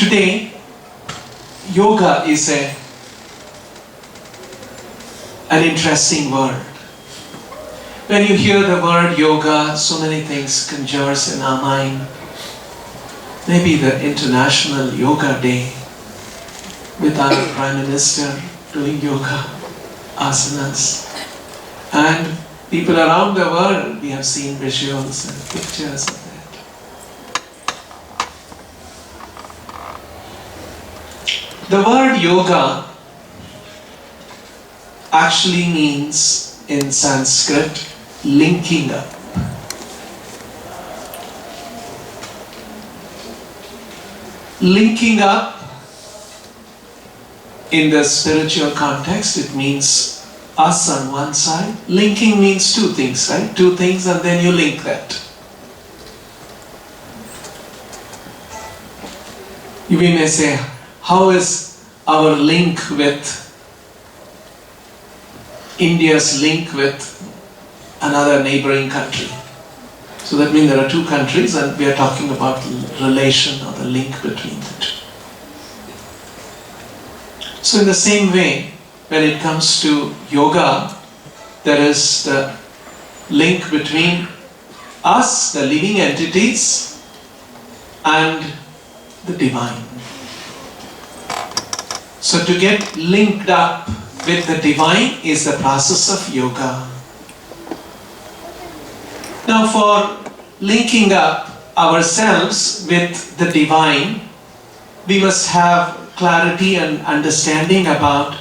Today, yoga is an interesting word. When you hear the word yoga, so many things conjures in our mind. Maybe the International Yoga Day with our Prime Minister doing yoga asanas. And people around the world, we have seen visuals and pictures of that. The word yoga actually means in Sanskrit linking up. Linking up in the spiritual context, it means us on one side. Linking means two things, right? Two things and then you link that. We may say, how is our link with India's link with another neighboring country? So that means there are two countries and we are talking about relation or the link between the two. So in the same way, when it comes to yoga, there is the link between us, the living entities, and the divine. So to get linked up with the divine is the process of yoga. Now for linking up ourselves with the divine, we must have clarity and understanding about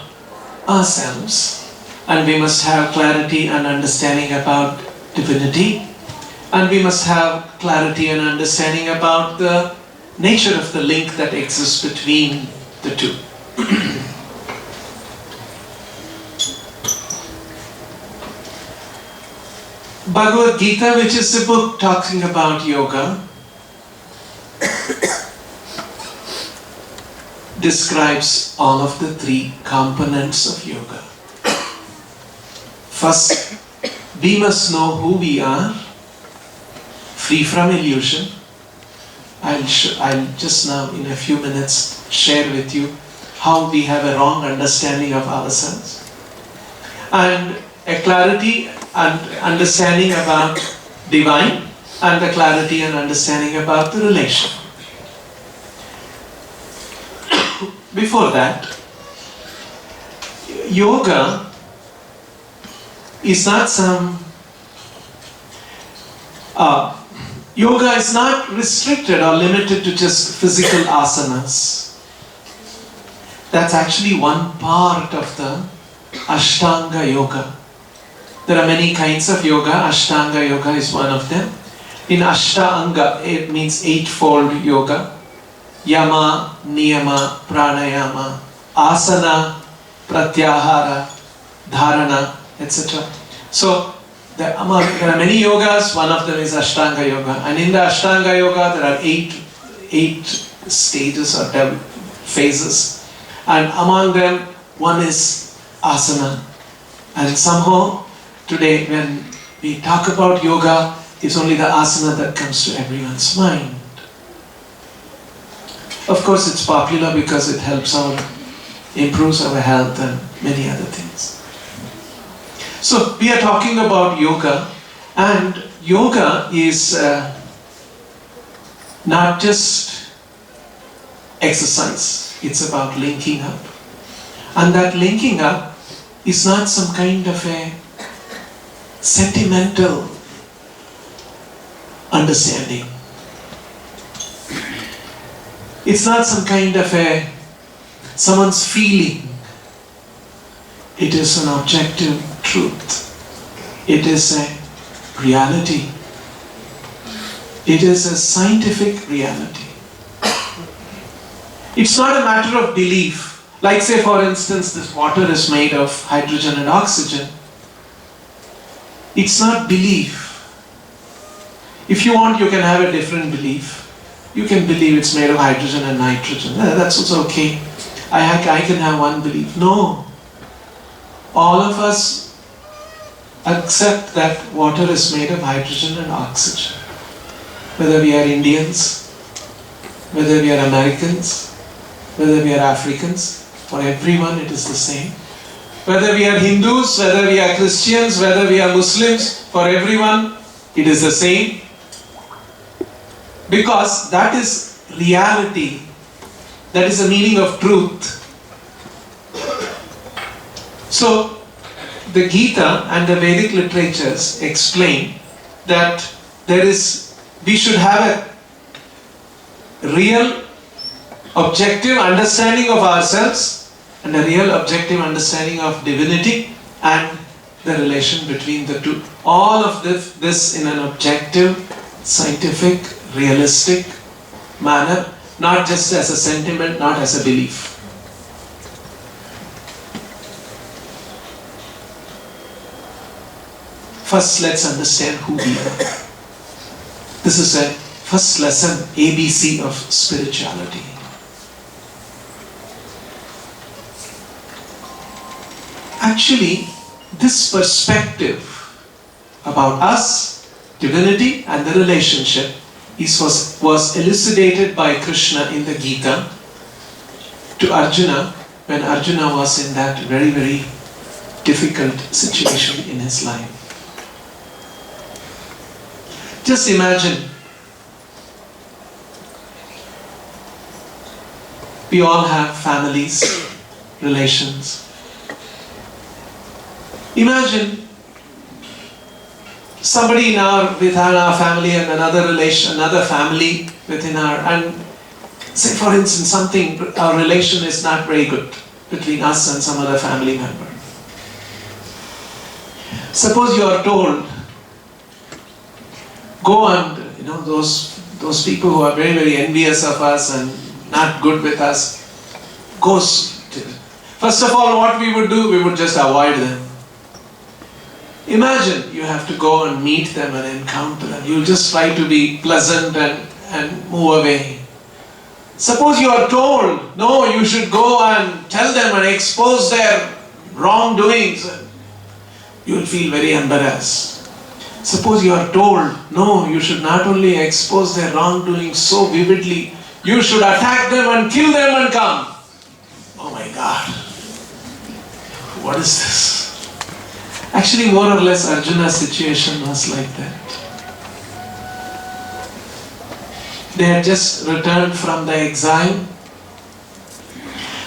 ourselves, and we must have clarity and understanding about divinity, and we must have clarity and understanding about the nature of the link that exists between the two. Bhagavad Gita, which is a book talking about yoga, describes all of the three components of yoga. First, we must know who we are, free from illusion. I'll just now in a few minutes share with you how we have a wrong understanding of ourselves. And a clarity and understanding about divine, and the clarity and understanding about the relation. Before that, yoga is not yoga is not restricted or limited to just physical asanas. That's actually one part of the Ashtanga yoga. There are many kinds of yoga. Ashtanga yoga is one of them. In Ashtanga, it means eightfold yoga. Yama, Niyama, Pranayama, Asana, Pratyahara, Dharana, etc. So, there are many yogas. One of them is Ashtanga yoga. And in the Ashtanga yoga, there are eight stages or phases. And among them, one is asana. And somehow, today when we talk about yoga, it's only the asana that comes to everyone's mind. Of course, it's popular because it improves our health and many other things. So, we are talking about yoga, and yoga is not just exercise, it's about linking up. And that linking up is not some kind of a sentimental understanding. It's not some kind of someone's feeling. It is an objective truth. It is a reality. It is a scientific reality. It's not a matter of belief. Like say for instance, this water is made of hydrogen and oxygen. It's not belief. If you want, you can have a different belief. You can believe it's made of hydrogen and nitrogen. That's also okay. I can have one belief. No. All of us accept that water is made of hydrogen and oxygen. Whether we are Indians, whether we are Americans, whether we are Africans, for everyone it is the same. Whether we are Hindus, whether we are Christians, whether we are Muslims, for everyone it is the same. Because that is reality. That is the meaning of truth. So, the Gita and the Vedic literatures explain that we should have a real objective understanding of ourselves and a real objective understanding of divinity and the relation between the two. All of this in an objective, scientific, realistic manner, not just as a sentiment, not as a belief. First, let's understand who we are. This is a first lesson, ABC of spirituality. Actually, this perspective about us, divinity, and the relationship was elucidated by Krishna in the Gita to Arjuna when Arjuna was in that very, very difficult situation in his life. Just imagine, we all have families, relations. Imagine somebody within our family and another family within and say for instance our relation is not very good between us and some other family member. Suppose you are told, go and those people who are very, very envious of us and not good with us, first of all what we would do, we would just avoid them. Imagine you have to go and meet them and encounter them. You'll just try to be pleasant and move away. Suppose you are told, no, you should go and tell them and expose their wrongdoings. You'll feel very embarrassed. Suppose you are told, no, you should not only expose their wrongdoings so vividly, you should attack them and kill them and come. Oh my God. What is this? Actually, more or less, Arjuna's situation was like that. They had just returned from the exile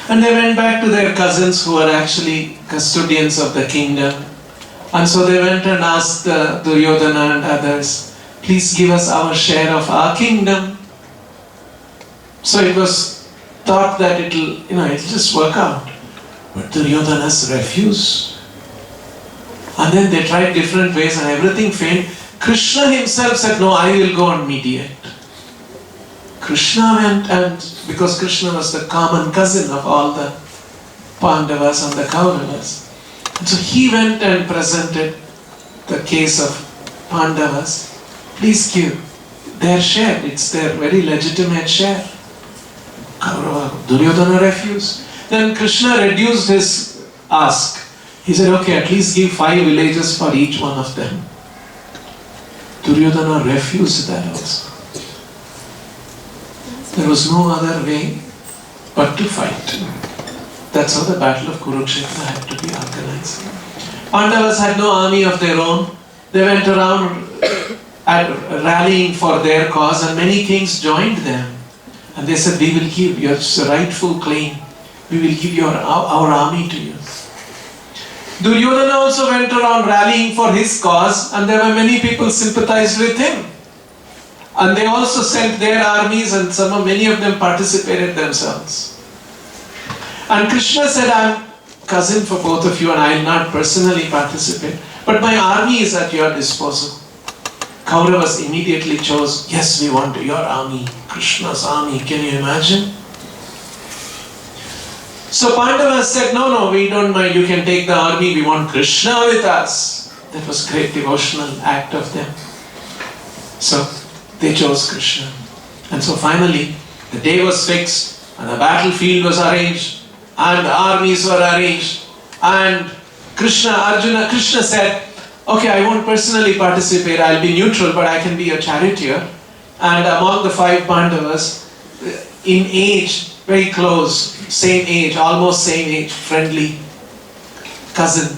and they went back to their cousins who were actually custodians of the kingdom. And so they went and asked Duryodhana and others, please give us our share of our kingdom. So it was thought that it'll just work out. But Duryodhana's refused. And then they tried different ways and everything failed. Krishna himself said, no, I will go and mediate. Krishna went, and because Krishna was the common cousin of all the Pandavas and the Kauravas. And so he went and presented the case of Pandavas. Please give their share. It's their very legitimate share. Duryodhana refused. Then Krishna reduced his ask. He said, okay, at least give 5 villages for each one of them. Duryodhana refused that also. There was no other way but to fight. That's how the battle of Kurukshetra had to be organized. Pandavas had no army of their own. They went around rallying for their cause and many kings joined them. And they said, we will give your rightful claim. We will give our army to you. Duryodhana also went around rallying for his cause and there were many people sympathized with him. And they also sent their armies and many of them participated themselves. And Krishna said, I am cousin for both of you and I will not personally participate. But my army is at your disposal. Kauravas immediately chose, yes, we want your army, Krishna's army. Can you imagine? So Pandavas said, no, we don't mind, you can take the army, we want Krishna with us. That was a great devotional act of them. So they chose Krishna. And so finally, the day was fixed, and the battlefield was arranged, and the armies were arranged, and Krishna said, okay, I won't personally participate, I'll be neutral, but I can be a charioteer. And among the 5 Pandavas, in age, very close, same age, almost same age, friendly cousin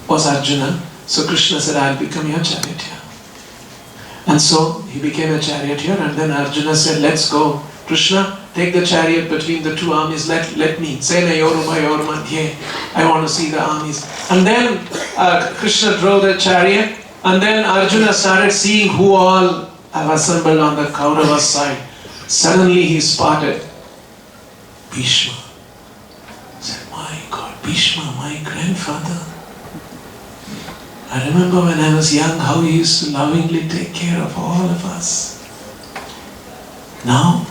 was Arjuna. So Krishna said, I'll become your charioteer. And so he became a charioteer, and then Arjuna said, let's go. Krishna, take the chariot between the two armies, let me. Sena yoruma yormadhye. I want to see the armies. And then Krishna drove the chariot, and then Arjuna started seeing who all have assembled on the Kaurava side. Suddenly he spotted Bhishma. He said, my God, Bhishma, my grandfather. I remember when I was young how he used to lovingly take care of all of us. Now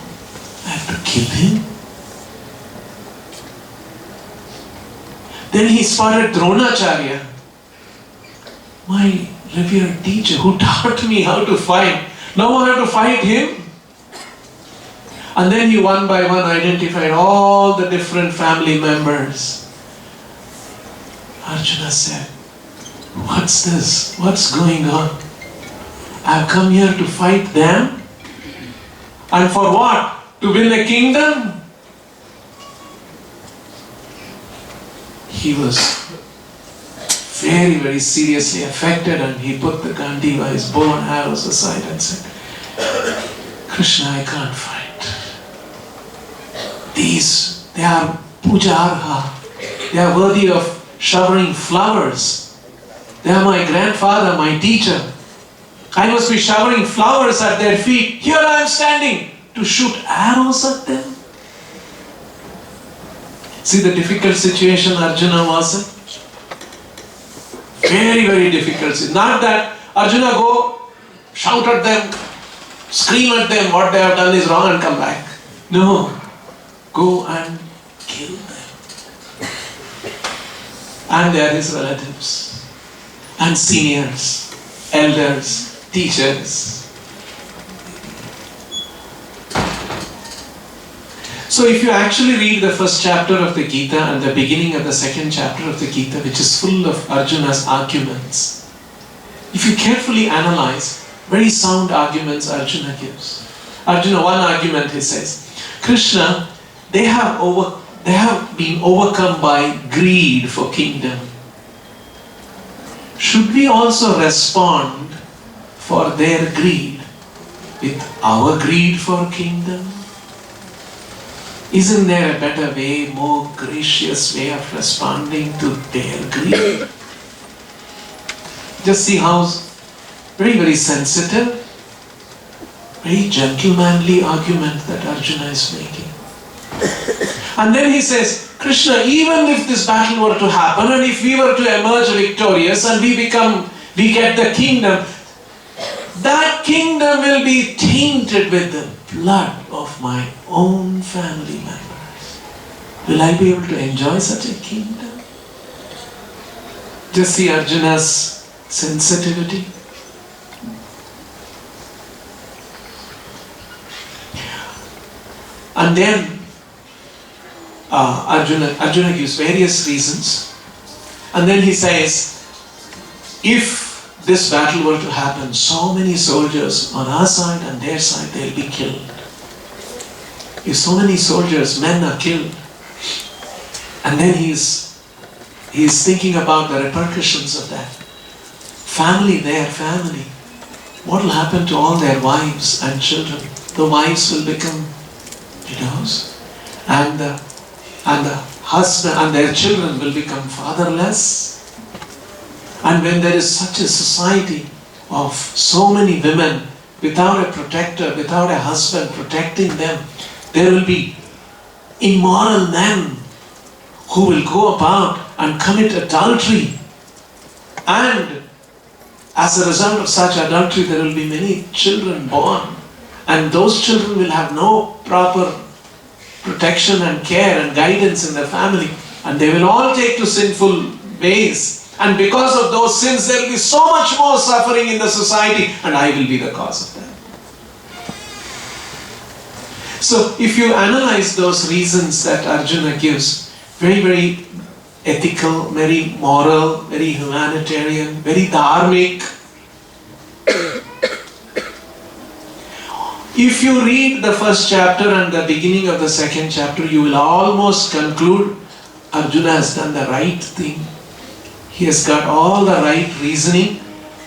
I have to kill him. Then he spotted Dronacharya, my revered teacher who taught me how to fight. Now I have to fight him. And then he one by one identified all the different family members. Arjuna said, what's this? What's going on? I've come here to fight them. And for what? To win a kingdom? He was very, very seriously affected, and he put the Gandiva, his bow and arrows aside, and said, Krishna, I can't fight. These, they are puja arha. They are worthy of showering flowers. They are my grandfather, my teacher. I must be showering flowers at their feet. Here I am standing to shoot arrows at them. See the difficult situation Arjuna was in? Very, very difficult. Not that Arjuna go, shout at them, scream at them, what they have done is wrong and come back. No. Go and kill them. And they are his relatives. And seniors, elders, teachers. So if you actually read the first chapter of the Gita and the beginning of the second chapter of the Gita, which is full of Arjuna's arguments, if you carefully analyze, very sound arguments Arjuna gives. Arjuna, one argument he says, Krishna, they have been overcome by greed for kingdom. Should we also respond for their greed with our greed for kingdom? Isn't there a better way, more gracious way of responding to their greed? Just see how very, very sensitive, very gentlemanly argument that Arjuna is making. And then he says, Krishna, even if this battle were to happen and if we were to emerge victorious and we get the kingdom, that kingdom will be tainted with the blood of my own family members. Will I be able to enjoy such a kingdom? Just see Arjuna's sensitivity. And then Arjuna gives various reasons. And then he says, if this battle were to happen, so many soldiers on our side and their side, they'll be killed. If so many soldiers, men are killed, and then he's thinking about the repercussions of that. Family, what will happen to all their wives and children? The wives will become widows, and the husband and their children will become fatherless. And when there is such a society of so many women without a protector, without a husband protecting them, there will be immoral men who will go about and commit adultery. And as a result of such adultery, there will be many children born. And those children will have no proper protection and care and guidance in the family. And they will all take to sinful ways. And because of those sins, there will be so much more suffering in the society, and I will be the cause of that. So, if you analyze those reasons that Arjuna gives, very, very ethical, very moral, very humanitarian, very dharmic. If you read the first chapter and the beginning of the second chapter, you will almost conclude Arjuna has done the right thing. He has got all the right reasoning,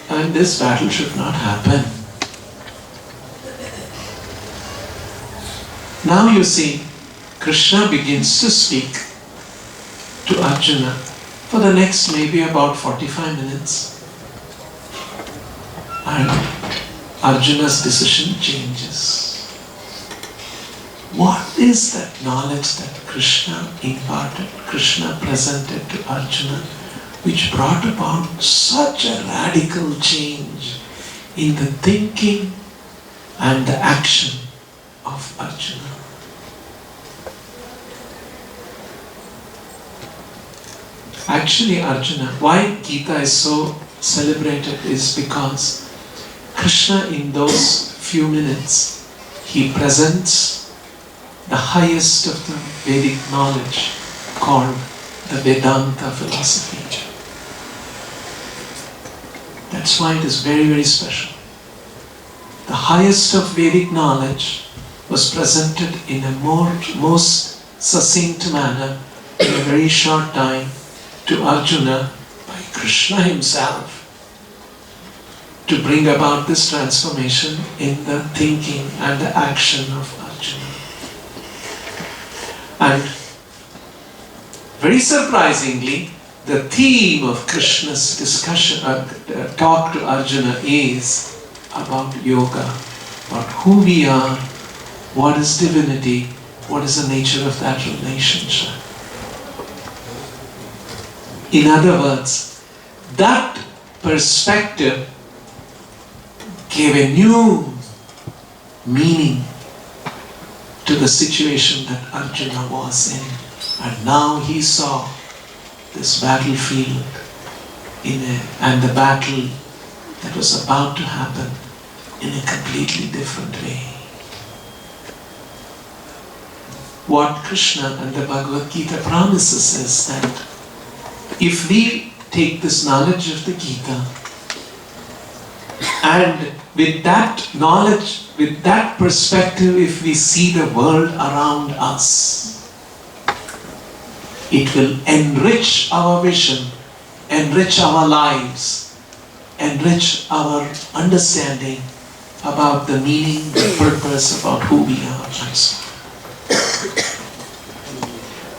and this battle should not happen. Now you see, Krishna begins to speak to Arjuna for the next maybe about 45 minutes. And Arjuna's decision changes. What is that knowledge that Krishna imparted, Krishna presented to Arjuna, which brought about such a radical change in the thinking and the action of Arjuna? Actually, Arjuna, why Gita is so celebrated is because Krishna, in those few minutes, he presents the highest of the Vedic knowledge called the Vedanta philosophy. That's why it is very, very special. The highest of Vedic knowledge was presented in a most succinct manner in a very short time to Arjuna by Krishna himself, to bring about this transformation in the thinking and the action of Arjuna. And very surprisingly, the theme of Krishna's discussion, talk to Arjuna is about yoga, about who we are, what is divinity, what is the nature of that relationship. In other words, that perspective gave a new meaning to the situation that Arjuna was in. And now he saw this battlefield and the battle that was about to happen in a completely different way. What Krishna and the Bhagavad Gita promises is that if we take this knowledge of the Gita and with that knowledge, with that perspective, if we see the world around us, it will enrich our vision, enrich our lives, enrich our understanding about the meaning, the purpose, about who we are, and so on.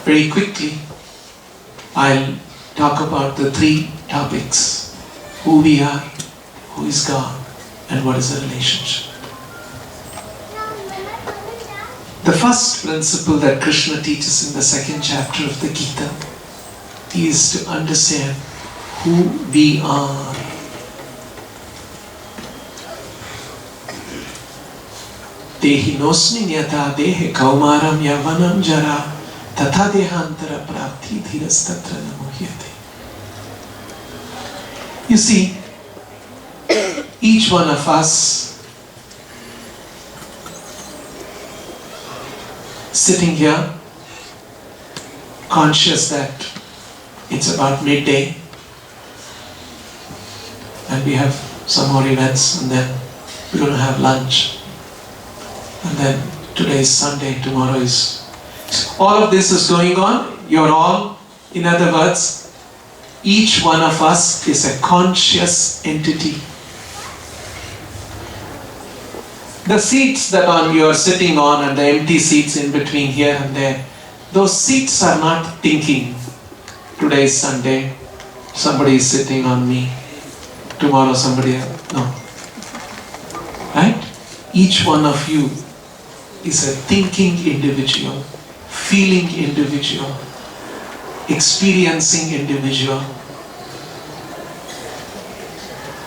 Very quickly, I'll talk about the three topics: who we are, who is God, and what is the relationship. The first principle that Krishna teaches in the second chapter of the Gita is to understand who we are. Dehi nosmin yata dehe kaumaram yavanam jara tatha dehantara prapti dhiras tatra namuhyate. You see, each one of us sitting here, conscious that it's about midday and we have some more events, and then we're going to have lunch, and then today is Sunday, tomorrow is... All of this is going on. You're all, in other words, each one of us is a conscious entity. The seats that you are sitting on and the empty seats in between here and there, those seats are not thinking, today is Sunday, somebody is sitting on me, tomorrow somebody else. No. Right? Each one of you is a thinking individual, feeling individual, experiencing individual.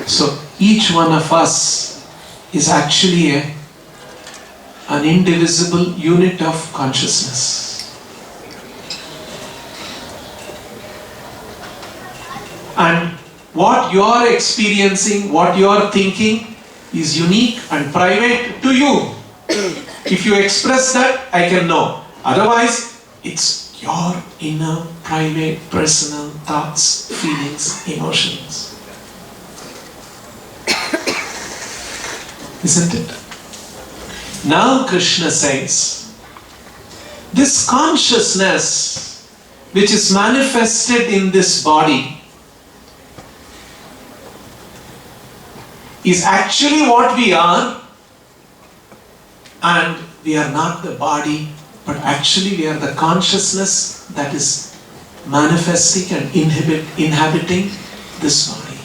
So each one of us is actually an indivisible unit of consciousness. And what you are experiencing, what you are thinking is unique and private to you. If you express that, I can know. Otherwise, it's your inner, private, personal thoughts, feelings, emotions. Isn't it? Now Krishna says, this consciousness which is manifested in this body is actually what we are, and we are not the body, but actually we are the consciousness that is manifesting and inhabiting this body.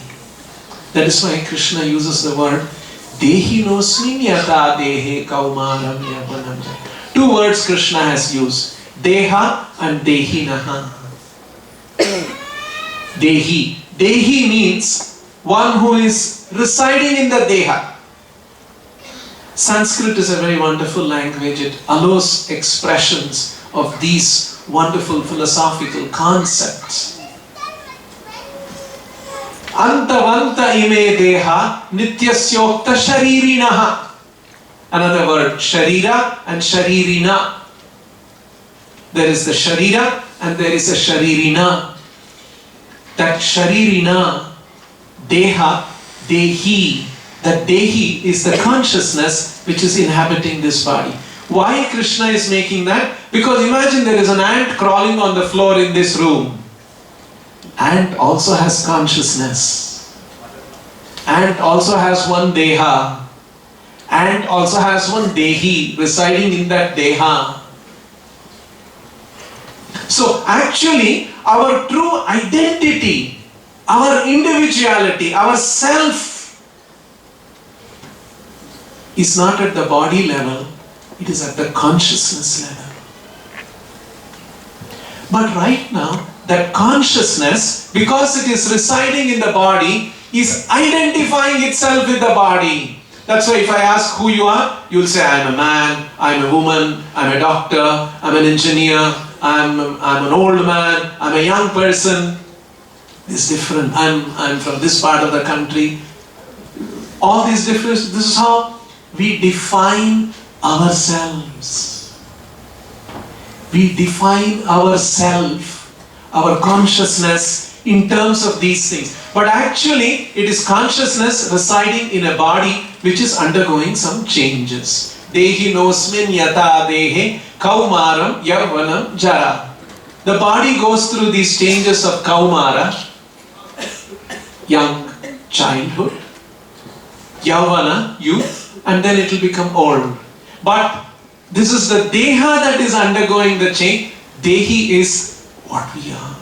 That is why Krishna uses the word Dehi nosmin yata dehe kaumaram yavanam. Two words Krishna has used, Deha and Dehinaha. Dehi. Dehi means one who is residing in the Deha. Sanskrit is a very wonderful language. It allows expressions of these wonderful philosophical concepts. Antavanta ime deha nityasyokta sharirinaha. Another word, sharira and sharirina. There is the sharira and there is a sharirina. That sharirina, deha, dehi, that dehi is the consciousness which is inhabiting this body. Why Krishna is making that? Because imagine there is an ant crawling on the floor in this room. Ant also has consciousness. Ant also has one deha. Ant also has one dehi residing in that deha. So actually our true identity, our individuality, our self is not at the body level, it is at the consciousness level. But right now, that consciousness, because it is residing in the body, is identifying itself with the body. That's why if I ask who you are, you'll say, I'm a man, I'm a woman, I'm a doctor, I'm an engineer, I'm an old man, I'm a young person. It's different. I'm from this part of the country. All these differences, this is how we define ourselves. We define ourselves, our consciousness in terms of these things. But actually, it is consciousness residing in a body which is undergoing some changes. Dehi nosmin yata dehe kaumaram yavanam jara. The body goes through these changes of kaumara, young childhood, yavana, youth, and then it will become old. But this is the deha that is undergoing the change. Dehi is what we are.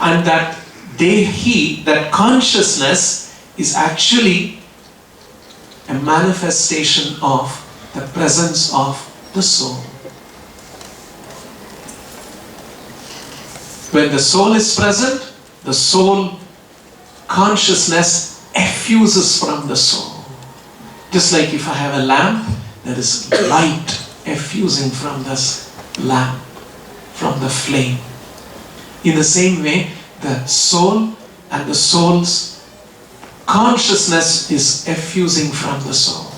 And that dehi, that consciousness, is actually a manifestation of the presence of the soul. When the soul is present, the soul consciousness effuses from the soul. Just like if I have a lamp, there is light effusing from this lamp, from the flame. In the same way, the soul and the soul's consciousness is effusing from the soul.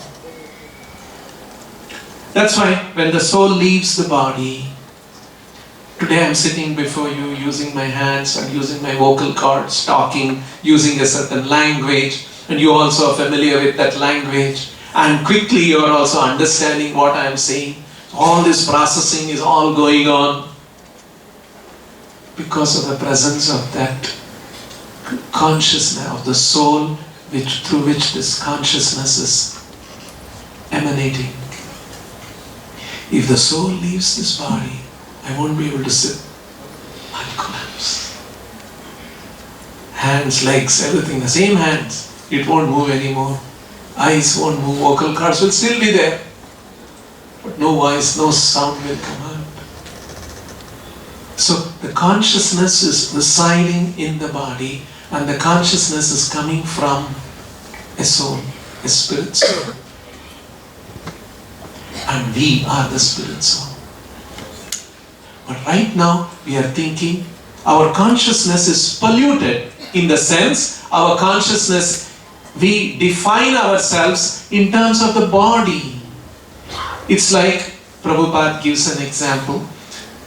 That's why when the soul leaves the body, today I'm sitting before you using my hands and using my vocal cords, talking, using a certain language, and you also are familiar with that language, and quickly you are also understanding what I am saying. All this processing is all going on because of the presence of that consciousness of the soul through which this consciousness is emanating. If the soul leaves this body, I won't be able to sit. I'll collapse. Hands, legs, everything, the same hands. It won't move anymore. Eyes won't move, vocal cords will still be there. But no voice, no sound will come out. So the consciousness is residing in the body, and the consciousness is coming from a soul, a spirit soul. And we are the spirit soul. But right now we are thinking our consciousness is polluted, in the sense our consciousness, we define ourselves in terms of the body. It's like Prabhupada gives an example.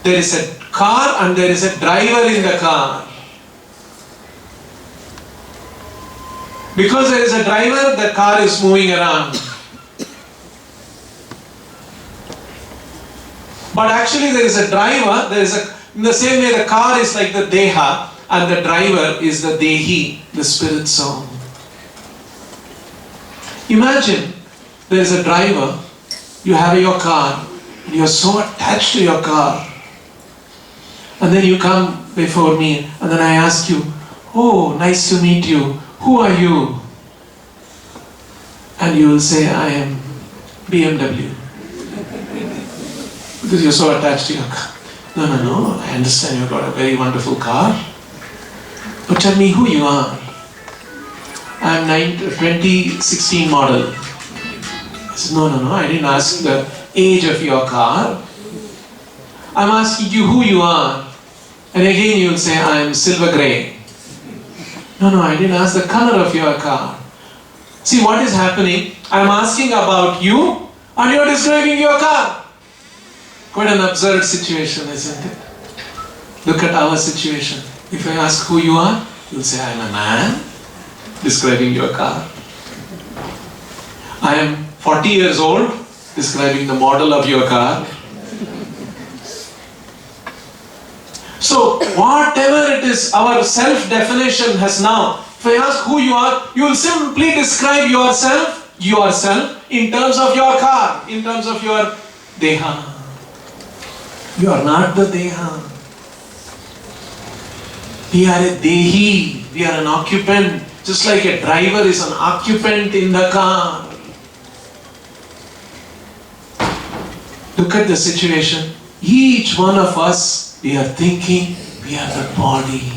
There is a car and there is a driver in the car. Because there is a driver, the car is moving around. But actually there is a driver, in the same way the car is like the Deha and the driver is the Dehi, the spirit soul. Imagine there is a driver, you have your car, and you are so attached to your car. And then you come before me and then I ask you, oh, nice to meet you. Who are you? And you will say, I am BMW. Because you're so attached to your car. No, I understand you've got a very wonderful car. But tell me who you are. I'm 2016 model. I said, no, I didn't ask the age of your car. I'm asking you who you are. And again you will say, I am silver grey. No, I didn't ask the color of your car. See what is happening? I'm asking about you and you're describing your car. Quite an absurd situation, isn't it? Look at our situation. If I ask who you are, you'll say, I'm a man describing your car. I am 40 years old describing the model of your car. So whatever it is, our self-definition has now, if I ask who you are, you will simply describe yourself in terms of your car, in terms of your Deha. You are not the Deha. We are a Dehi, we are an occupant, just like a driver is an occupant in the car. Look at the situation. Each one of us, we are thinking we are the body.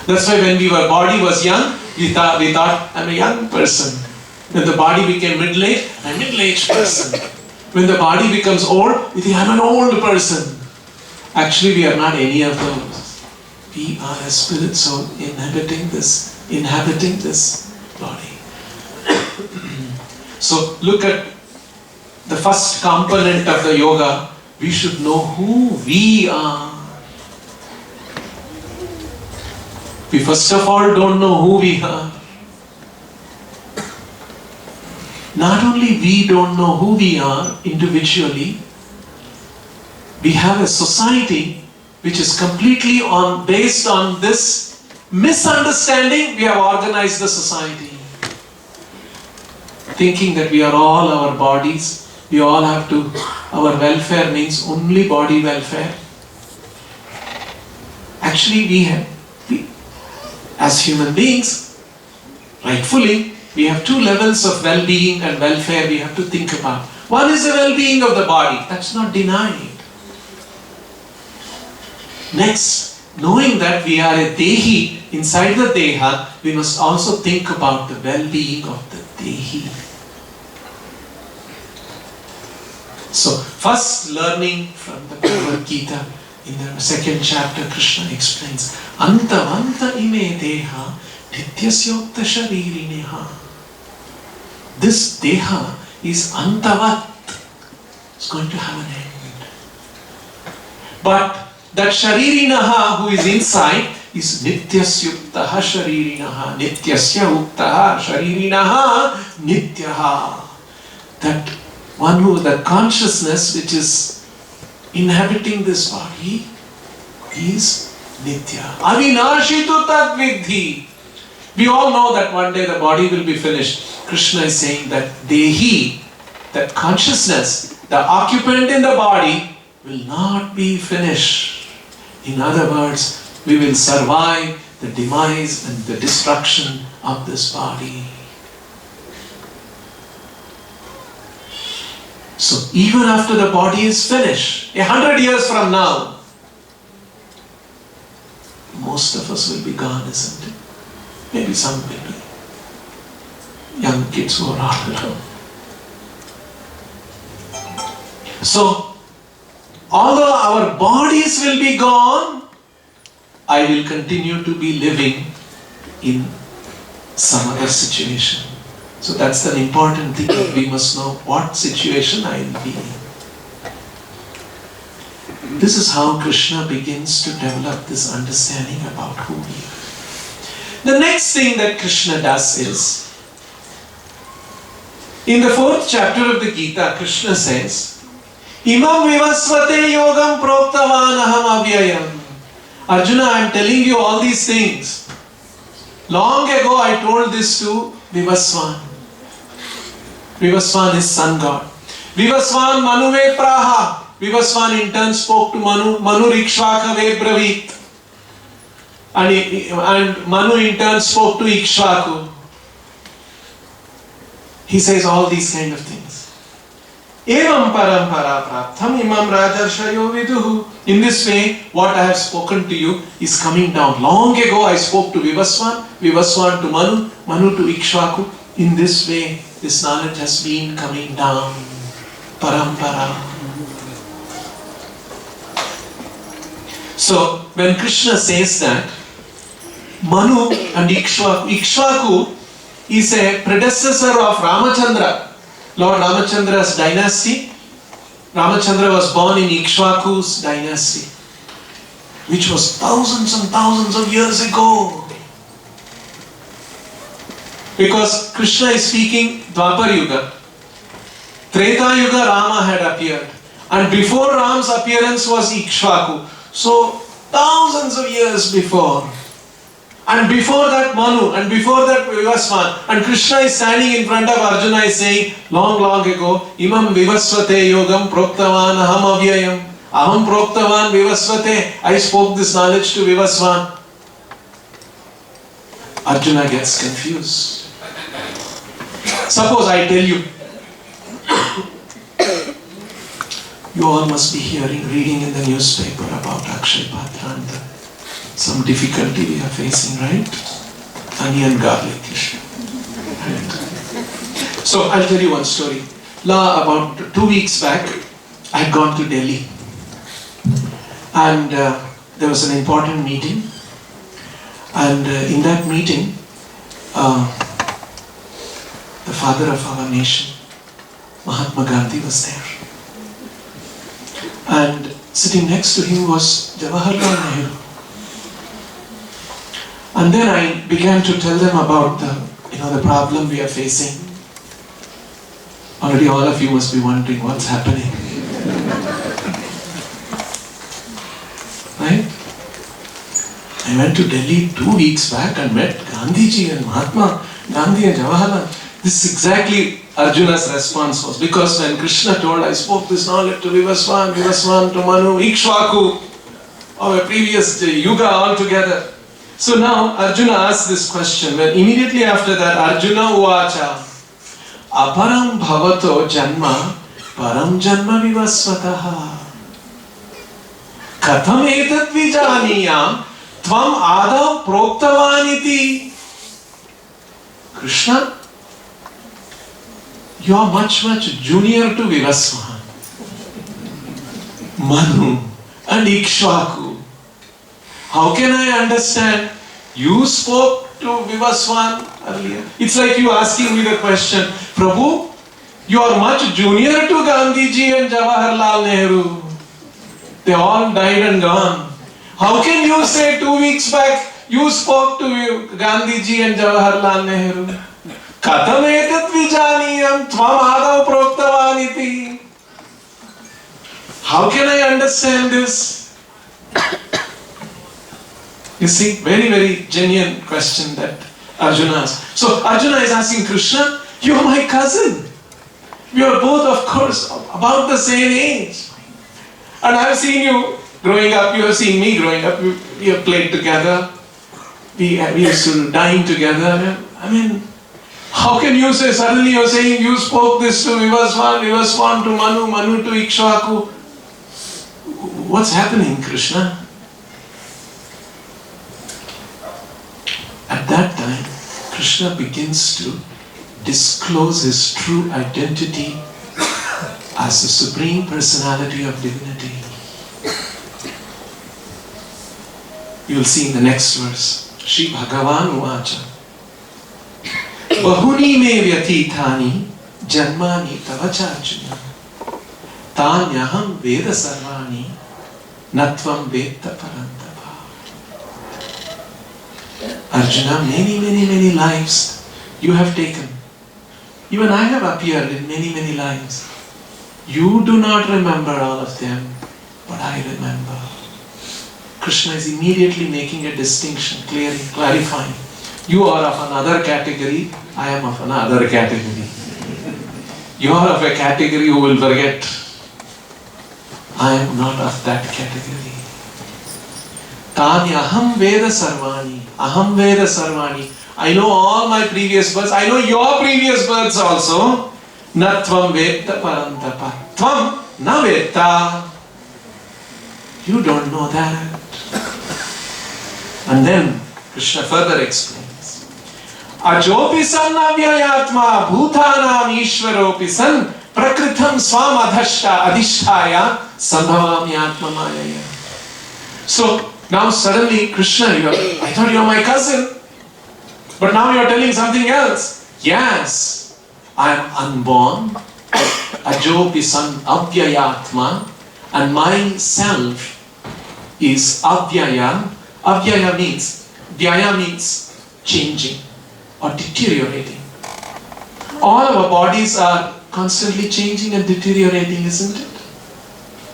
That's why when our body was young, we thought I'm a young person. When the body became middle-aged, I'm a middle-aged person. When the body becomes old, we think I'm an old person. Actually, we are not any of those. We are a spirit soul inhabiting this body. So look at the first component of the yoga. We should know who we are. We first of all don't know who we are. Not only we don't know who we are individually, we have a society which is completely based on this misunderstanding. We have organized the society, thinking that we are all our bodies. We all have to, our welfare means only body welfare. Actually, we as human beings, rightfully, we have two levels of well-being and welfare we have to think about. One is the well-being of the body. That's not denied. Next, knowing that we are a Dehi, inside the Deha, we must also think about the well-being of the Dehi. So, first learning from the Bhagavad Gita, in the second chapter, Krishna explains, Antavanta ime Deha Nityasyokta Sharirineha. This Deha is Antavat. It's going to have an end. But that Sharirinaha who is inside is Nityasyuktaha Sharirinaha. Nityasya Uktaha Sharirinaha Nityaha. That one who, the consciousness which is inhabiting this body is Nitya. Avinashitu Tadvidhi. We all know that one day the body will be finished. Krishna is saying that Dehi, that consciousness, the occupant in the body, will not be finished. In other words, we will survive the demise and the destruction of this body. So even after the body is finished, 100 years from now, most of us will be gone, isn't it? Maybe some will be. Young kids who are all around. So, although our bodies will be gone, I will continue to be living in some other situation. So that's the important thing, that we must know what situation I will be in. This is how Krishna begins to develop this understanding about who we are. The next thing that Krishna does is, in the 4th chapter of the Gita, Krishna says, Imam vivasvate yogam proktavan aham avyayam. Arjuna, I am telling you all these things. Long ago I told this to Vivaswan. Vivaswan is sun god. Vivaswan manuve praha. Vivaswan in turn spoke to Manu. Manu rikshvakave bravit. And Manu in turn spoke to Ikshvaku. He says all these kind of things. Evam parampara praptham imam rajarshayo viduhu. In this way, what I have spoken to you is coming down. Long ago I spoke to Vivaswan, Vivaswan to Manu, Manu to Ikshvaku. In this way, this knowledge has been coming down. Parampara. So, when Krishna says that, Manu and Ikshvaku is a predecessor of Ramachandra. Lord Ramachandra's dynasty. Ramachandra was born in Ikshvaku's dynasty, which was thousands and thousands of years ago. Because Krishna is speaking Dwapar Yuga. Treta Yuga Rama had appeared. And before Ram's appearance was Ikshvaku. So thousands of years before. And before that Manu, and before that Vivaswan, and Krishna is standing in front of Arjuna is saying, long, long ago, Imam Vivasvate Yogam Proktavan Aham Avyayam. Aham Proktavan Vivasvate. I spoke this knowledge to Vivaswan. Arjuna gets confused. Suppose I tell you, you all must be reading in the newspaper about Akshay Patra and some difficulty we are facing, right? Onion garlic issue. Right. So I'll tell you one story. About 2 weeks back, I had gone to Delhi. And there was an important meeting. And in that meeting, the father of our nation, Mahatma Gandhi, was there. And sitting next to him was Jawaharlal Nehru. And then I began to tell them about the problem we are facing. Already all of you must be wondering what's happening. Right? I went to Delhi 2 weeks back and met Gandhiji and Mahatma Gandhi and Jawaharlal. This is exactly Arjuna's response was. Because when Krishna told, I spoke this knowledge to Vivaswan, Vivaswan to Manu, Ikshvaku, of a previous yuga altogether. So now Arjuna asked this question. When immediately after that, Arjuna uvacha, aparam bhavato janma, param janma vivasvataha. Katham etat vijaniyam, tvam adav proktavaniti. Krishna, you are much junior to Vivaswan, Manu and Ikshvaku. How can I understand? You spoke to Vivaswan earlier. It's like you asking me the question, Prabhu, you are much junior to Gandhiji and Jawaharlal Nehru. They all died and gone. How can you say 2 weeks back you spoke to Gandhiji and Jawaharlal Nehru? Katham etat vijaniyam tvam adav proktavaniti. How can I understand this? You see, very genuine question that Arjuna asked. So Arjuna is asking Krishna, you are my cousin. We are both, of course, about the same age. And I have seen you growing up, you have seen me growing up, we have played together. We used to dine together. I mean, how can you say, suddenly you are saying you spoke this to Vivaswan, Vivaswan to Manu, Manu to Ikshvaku. What's happening, Krishna? At that time, Krishna begins to disclose his true identity as the Supreme Personality of Divinity. You will see in the next verse, Shri Bhagavan Uvacha, Bahuni me vyatithani janmani tavachachuna tanyaham veda sarvani natvam veda parantapa. Arjuna, many lives you have taken. Even I have appeared in many lives. You do not remember all of them, but I remember. Krishna is immediately making a distinction, clarifying. You are of another category, I am of another category. You are of a category who will forget. I am not of that category. Tani aham veda sarvani. Aham veda sarvani. I know all my previous births. I know your previous births also. Na tvam veda parantapa. Tvam na veda. You don't know that. And then Krishna further explains. Ajopi san avyayatma bhutanam ishvaropi san prakritam swam adhishtaya sambhavami atma mayaya. So now suddenly Krishna, I thought you were my cousin, but now you are telling something else. Yes, I am unborn, ajopi san avyayatma, and myself is avyaya. Avyaya means, vyaya means changing or deteriorating. All our bodies are constantly changing and deteriorating, isn't it?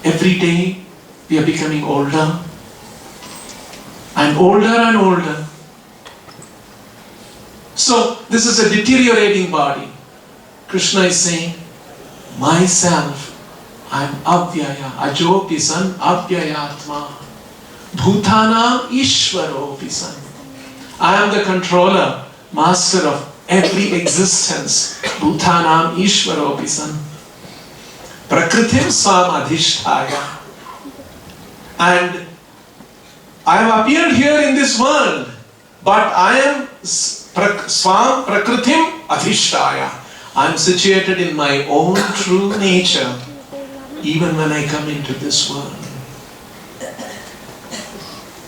Every day we are becoming older and older and older. So this is a deteriorating body. Krishna is saying, myself, I am avyaya, ajopi san avyayatma. Bhutana Ishvaropi san. I am the controller, master of every existence. Bhutanam Ishvaropi san. Prakritim swam adhishtaya. And I have appeared here in this world, but I am swam prakritim adhishtaya. I am situated in my own true nature, even when I come into this world.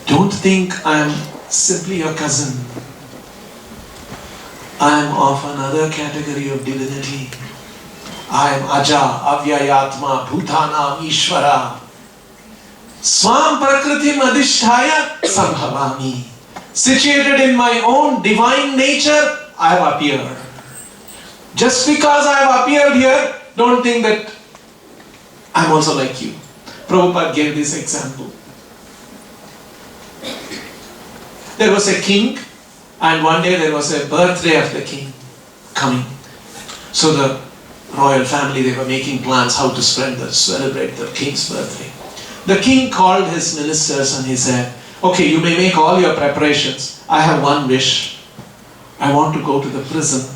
Don't think I am simply your cousin. I am of another category of divinity. I am Aja, Avyayatma, Bhutanam, Ishvara. Swam Prakritim Adhishtaya Sambhavami. Situated in my own divine nature, I have appeared. Just because I have appeared here, don't think that I am also like you. Prabhupada gave this example. There was a king, and one day there was a birthday of the king coming. So the royal family, they were making plans how to celebrate the king's birthday. The king called his ministers and he said, okay, you may make all your preparations. I have one wish. I want to go to the prison.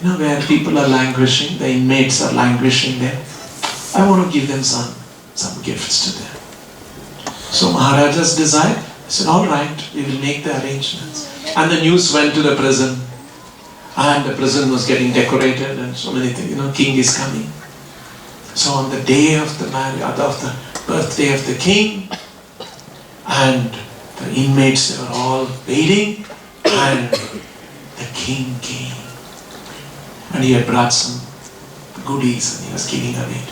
You know, where people are languishing, the inmates are languishing there. I want to give them some gifts to them. So Maharaja's desire. I said, all right, we will make the arrangements. And the news went to the prison. And the prison was getting decorated and so many things. You know, king is coming. So on the day of the birthday of the king, and the inmates, they were all waiting, and the king came. And he had brought some goodies and he was giving away.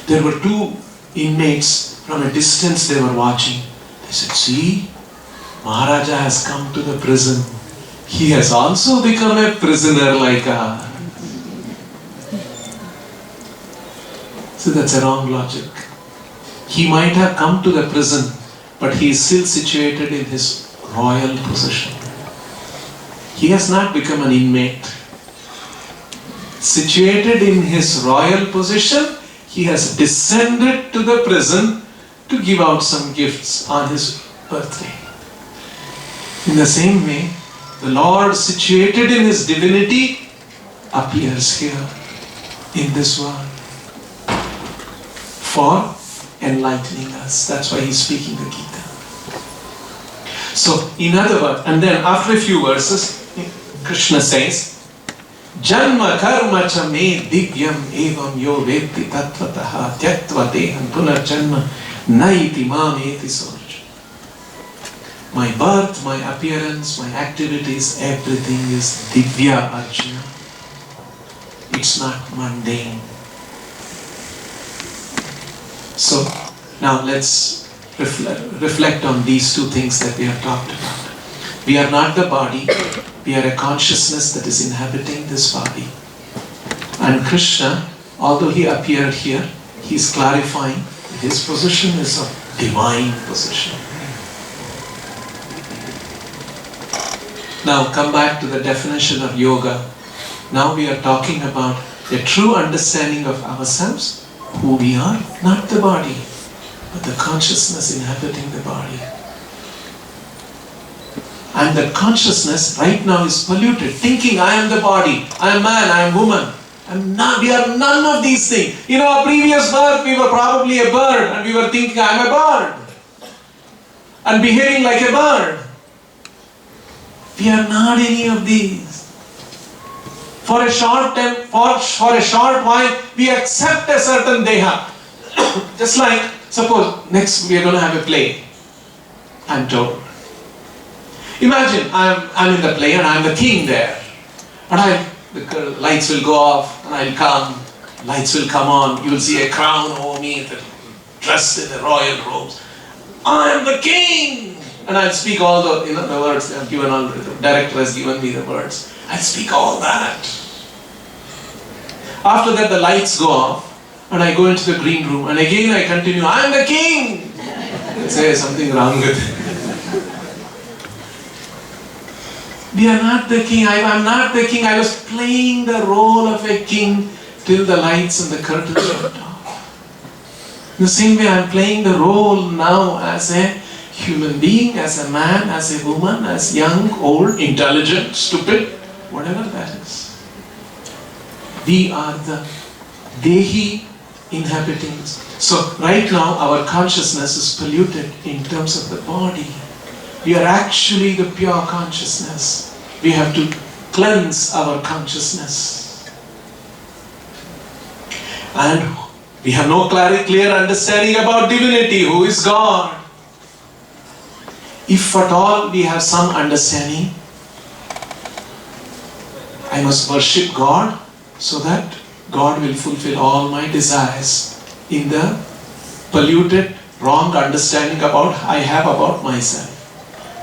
There were two inmates from a distance, they were watching. They said, see, Maharaja has come to the prison. He has also become a prisoner like us. So that's a wrong logic. He might have come to the prison, but he is still situated in his royal position. He has not become an inmate. Situated in his royal position, he has descended to the prison to give out some gifts on his birthday. In the same way, the Lord, situated in his divinity, appears here in this world for enlightening us. That's why he's speaking the Gita. So, in other words, and then after a few verses, Krishna says, Janma karma cha me divyam evam yo vedti tattvataha tyaktva deham punarjanma naiti mameti sorja. My birth, my appearance, my activities, everything is divya, Arjuna. It's not mundane. So, now let's reflect on these two things that we have talked about. We are not the body, we are a consciousness that is inhabiting this body. And Krishna, although he appeared here, he is clarifying his position is a divine position. Now come back to the definition of yoga. Now we are talking about a true understanding of ourselves, who we are, not the body, but the consciousness inhabiting the body. And that consciousness right now is polluted, thinking I am the body, I am man, I am woman. We are none of these things. In our previous birth, we were probably a bird and we were thinking I am a bird and behaving like a bird. We are not any of these. For a short time, for a short while, we accept a certain deha. Just like, suppose next we are going to have a play. I'm told. Imagine I'm in the play and I'm the king there. And the lights will go off and I'll come. Lights will come on. You will see a crown over me, dressed in the royal robes. I am the king. And I'll speak all the words they have given. The director has given me the words. I'll speak all that. After that, the lights go off, and I go into the green room, and again I continue. I am the king. I'll say something wrong with it. We are not the king. I am not the king. I was playing the role of a king till the lights and the curtains went off. In the same way, I am playing the role now as a human being, as a man, as a woman, as young, old, intelligent, stupid, whatever that is. We are the Dehi inhabiting. So right now our consciousness is polluted in terms of the body. We are actually the pure consciousness. We have to cleanse our consciousness. And we have no clear understanding about divinity, who is God. If at all we have some understanding, I must worship God so that God will fulfill all my desires in the polluted, wrong understanding I have about myself.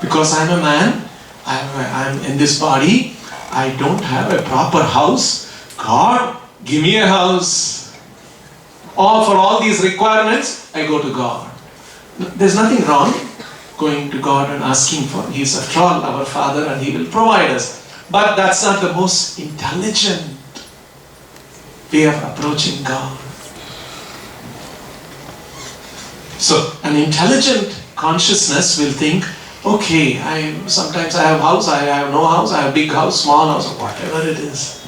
Because I'm a man, I'm in this body, I don't have a proper house. God, give me a house. Or for all these requirements, I go to God. There's nothing wrong going to God and asking for. He's after all our Father and He will provide us. But that's not the most intelligent way of approaching God. So an intelligent consciousness will think, okay, sometimes I have house, I have no house, I have big house, small house, whatever it is.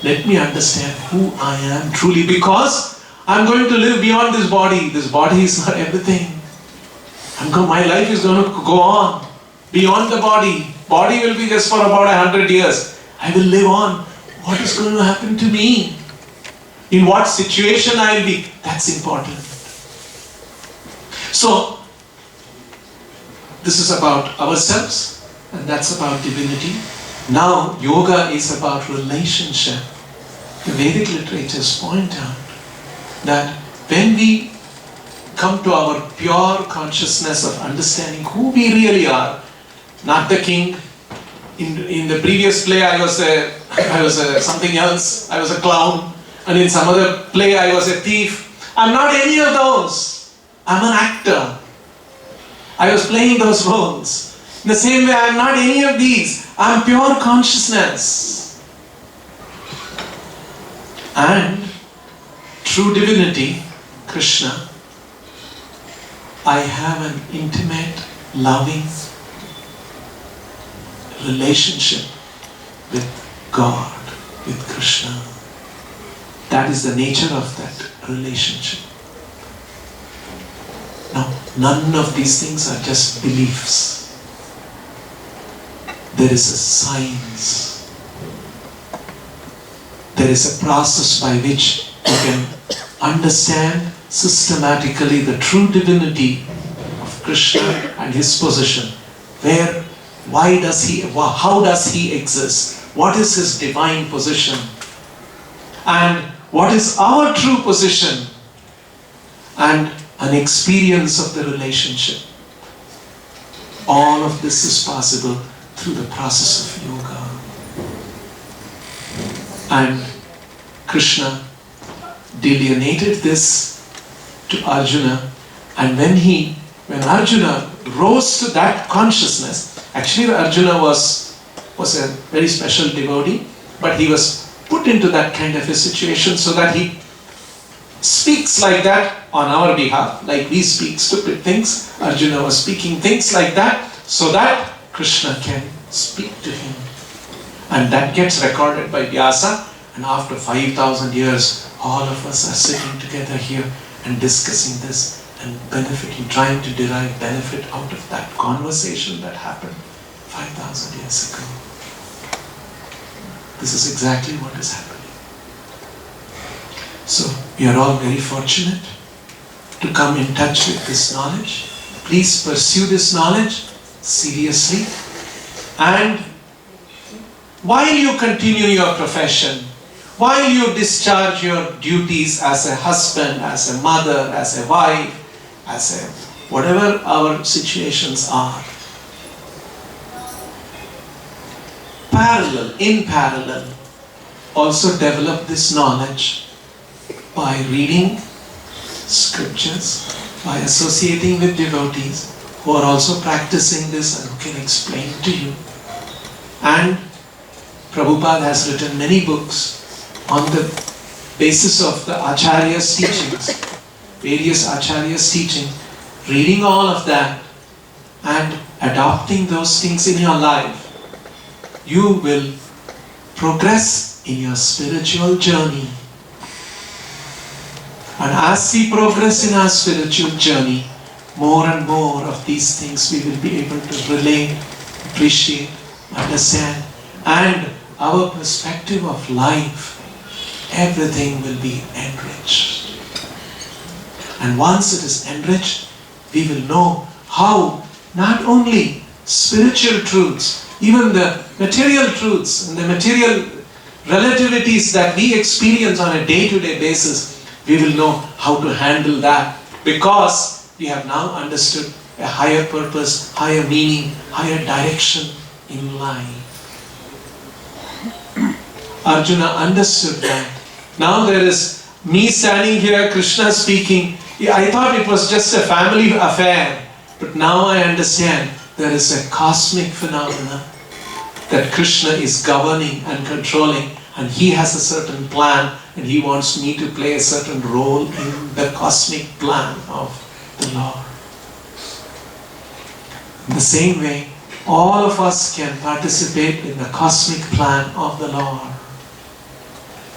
Let me understand who I am truly, because I'm going to live beyond this body. This body is not everything. My life is going to go on beyond the body. Body will be just for about 100 years. I will live on. What is going to happen to me? In what situation I will be? That's important. So, this is about ourselves, and that's about divinity. Now, yoga is about relationship. The Vedic literatures point out that when we come to our pure consciousness of understanding who we really are, not the king. In the previous play, I was something else. I was a clown, and in some other play, I was a thief. I'm not any of those. I'm an actor. I was playing those roles. In the same way, I'm not any of these. I'm pure consciousness. And true divinity, Krishna, I have an intimate, loving relationship with God, with Krishna. That is the nature of that relationship. Now, none of these things are just beliefs. There is a science. There is a process by which you can understand systematically the true divinity of Krishna and His position. How does He exist? What is His divine position? And what is our true position? And an experience of the relationship. All of this is possible through the process of yoga. And Krishna delineated this to Arjuna, and when Arjuna rose to that consciousness, actually Arjuna was a very special devotee, but he was put into that kind of a situation so that he speaks like that on our behalf, like we speak stupid things. Arjuna was speaking things like that so that Krishna can speak to him. And that gets recorded by Vyasa, and after 5,000 years, all of us are sitting together here and discussing this and benefiting, trying to derive benefit out of that conversation that happened 5,000 years ago. This is exactly what is happening. So, we are all very fortunate to come in touch with this knowledge. Please pursue this knowledge seriously, and while you continue your profession, while you discharge your duties as a husband, as a mother, as a wife, as a whatever our situations are, in parallel, also develop this knowledge by reading scriptures, by associating with devotees who are also practicing this and who can explain to you. And Prabhupada has written many books on the basis of the Acharya's teachings, various Acharya's teaching. Reading all of that and adopting those things in your life, you will progress in your spiritual journey. And as we progress in our spiritual journey, more and more of these things we will be able to relate, appreciate, understand, and our perspective of life, everything will be enriched. And once it is enriched, we will know how not only spiritual truths, even the material truths and the material relativities that we experience on a day-to-day basis, we will know how to handle that, because we have now understood a higher purpose, higher meaning, higher direction in life. Arjuna understood that. Now there is me standing here, Krishna speaking. I thought it was just a family affair, but now I understand there is a cosmic phenomena that Krishna is governing and controlling, and he has a certain plan, and he wants me to play a certain role in the cosmic plan of the Lord. In the same way, all of us can participate in the cosmic plan of the Lord.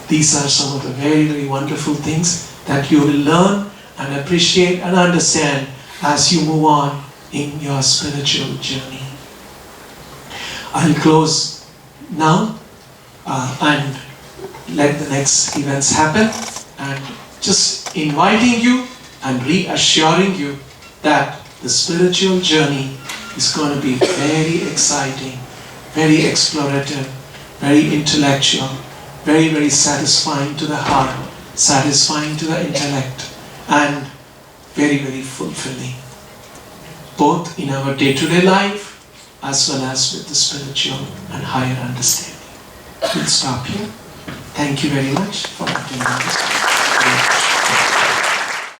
These are some of the very, very wonderful things that you will learn and appreciate and understand as you move on in your spiritual journey. I'll close now and let the next events happen, and just inviting you and reassuring you that the spiritual journey is going to be very exciting, very explorative, very intellectual, very, very satisfying to the heart, satisfying to the intellect, and very, very fulfilling, both in our day-to-day life as well as with the spiritual and higher understanding. We'll stop here. Thank you very much for attending this.